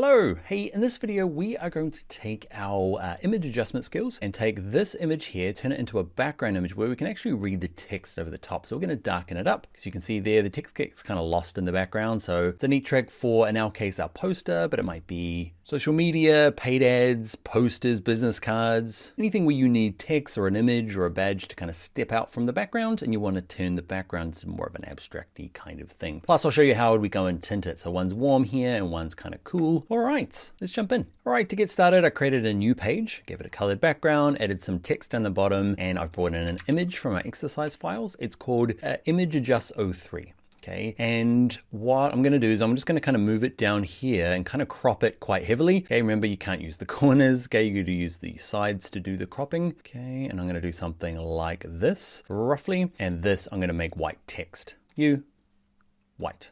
Hello, hey, in this video we are going to take our image adjustment skills and take this image here, turn it into a background image where we can actually read the text over the top. So we're going to darken it up because you can see there the text gets kind of lost in the background. So it's a neat trick for, in our case, our poster, but it might be social media, paid ads, posters, business cards, anything where you need text or an image or a badge to kind of step out from the background and you want to turn the background to more of an abstract-y kind of thing. Plus I'll show you how we go and tint it. So one's warm here and one's kind of cool. All right, let's jump in. All right, to get started, I created a new page, gave it a colored background, added some text down the bottom, and I've brought in an image from our exercise files. It's called Image Adjust 03. Okay, and what I'm going to do is I'm just going to kind of move it down here and kind of crop it quite heavily. Okay, remember you can't use the corners. Okay, you're going to use the sides to do the cropping. Okay, and I'm going to do something like this roughly, and this I'm going to make white text. White.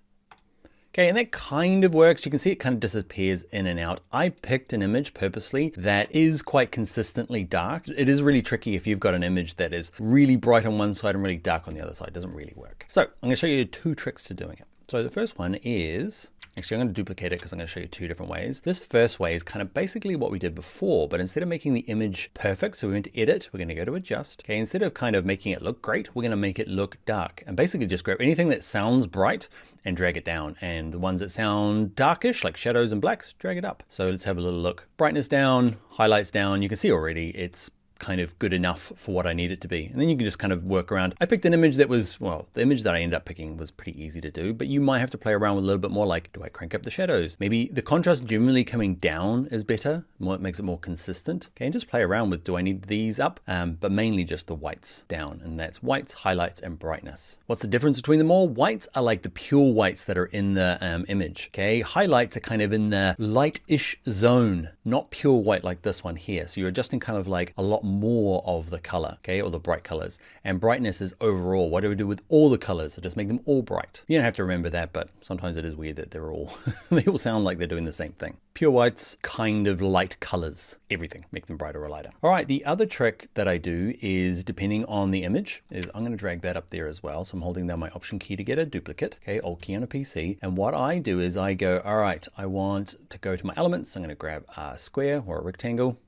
Okay, and that kind of works. You can see it kind of disappears in and out. I picked an image purposely that is quite consistently dark. It is really tricky if you've got an image that is really bright on one side and really dark on the other side. It doesn't really work. So I'm going to show you two tricks to doing it. So the first one is, actually I'm going to duplicate it because I'm going to show you two different ways. This first way is kind of basically what we did before, but instead of making the image perfect, so we went to edit, we're going to go to adjust. Okay, instead of kind of making it look great, we're going to make it look dark and basically just grab anything that sounds bright and drag it down. And the ones that sound darkish, like shadows and blacks, drag it up. So let's have a little look. Brightness down, highlights down. You can see already it's kind of good enough for what I need it to be. And then you can just kind of work around. I picked an image that was, well, the image that I ended up picking was pretty easy to do, but you might have to play around with a little bit more, like, do I crank up the shadows? Maybe the contrast generally coming down is better, it makes it more consistent. Okay, and just play around with, do I need these up? But mainly just the whites down, and that's whites, highlights, and brightness. What's the difference between them all? Whites are like the pure whites that are in the image, okay? Highlights are kind of in the light-ish zone, not pure white like this one here. So you're adjusting kind of like a lot more of the color, okay, or the bright colors. And brightness is overall, what do we do with all the colors? So just make them all bright. You don't have to remember that, but sometimes it is weird that they're all, they all sound like they're doing the same thing. Pure whites, kind of light colors, everything, make them brighter or lighter. All right, the other trick that I do is, depending on the image, is I'm gonna drag that up there as well. So I'm holding down my Option key to get a duplicate, okay, Alt key on a PC. And what I do is I go, all right, I want to go to my elements. I'm gonna grab a square or a rectangle.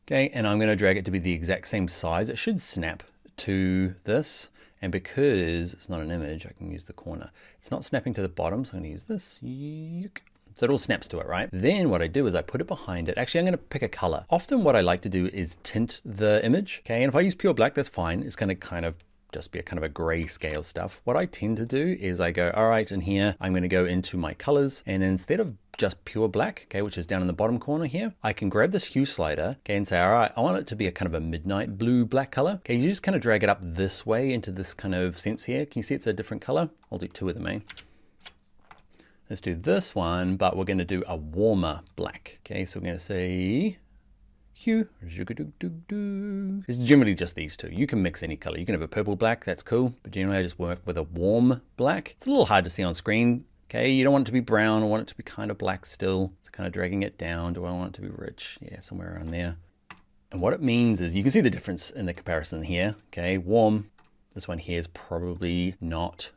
Okay, and I'm going to drag it to be the exact same size. It should snap to this. And because it's not an image, I can use the corner. It's not snapping to the bottom, so I'm going to use this. So it all snaps to it, right? Then what I do is I put it behind it. Actually, I'm going to pick a color. Often what I like to do is tint the image. Okay, and if I use pure black, that's fine. It's going to kind of just be a kind of a gray scale stuff. What I tend to do is I go, all right, and here I'm going to go into my colors, and instead of just pure black, okay, which is down in the bottom corner here, I can grab this hue slider, okay, and say, all right, I want it to be a kind of a midnight blue black color. Okay, you just kind of drag it up this way into this kind of sense here. Can you see it's a different color? I'll do two of them, eh? Let's do this one, but we're going to do a warmer black. Okay, so we're going to say hue. It's generally just these two. You can mix any color. You can have a purple black, that's cool, but generally I just work with a warm black. It's a little hard to see on screen. Okay, you don't want it to be brown. I want it to be kind of black still. So kind of dragging it down. Do I want it to be rich? Yeah, somewhere around there. And what it means is you can see the difference in the comparison here. Okay, warm. This one here is probably not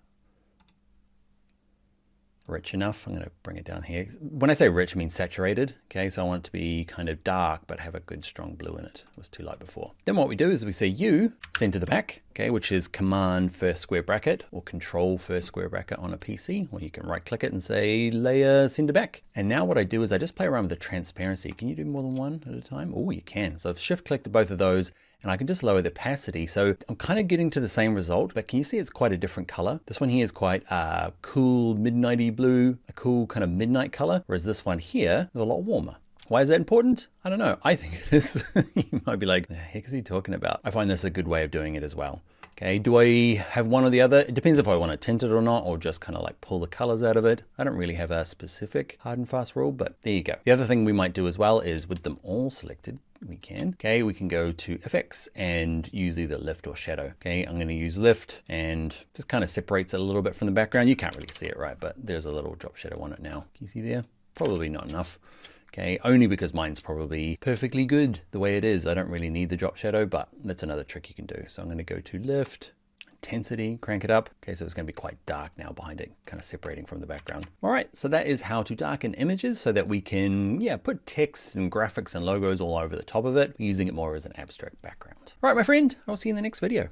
rich enough. I'm going to bring it down here. When I say rich, I mean saturated. Okay, so I want it to be kind of dark, but have a good strong blue in it. It was too light before. Then what we do is we say U, send to the back, okay, which is Command first square bracket or Control first square bracket on a PC, or you can right click it and say Layer, send to back. And now what I do is I just play around with the transparency. Can you do more than one at a time? Oh, you can. So I've shift clicked both of those, and I can just lower the opacity. So I'm kind of getting to the same result, but can you see it's quite a different color? This one here is quite a cool midnighty blue, a cool kind of midnight color, whereas this one here is a lot warmer. Why is that important? I don't know. I think this, you might be like, the heck is he talking about? I find this a good way of doing it as well. Okay, do I have one or the other? It depends if I want to tint it or not, or just kind of like pull the colors out of it. I don't really have a specific hard and fast rule, but there you go. The other thing we might do as well is with them all selected, we can go to effects and use either lift or shadow. Okay, I'm going to use lift and just kind of separates it a little bit from the background. You can't really see it, right? But there's a little drop shadow on it now. Can you see there? Probably not enough. Okay, only because mine's probably perfectly good the way it is. I don't really need the drop shadow, but that's another trick you can do. So I'm going to go to lift, intensity, crank it up. Okay, so it's going to be quite dark now behind it, kind of separating from the background. All right, so that is how to darken images so that we can, put text and graphics and logos all over the top of it, using it more as an abstract background. All right, my friend, I'll see you in the next video.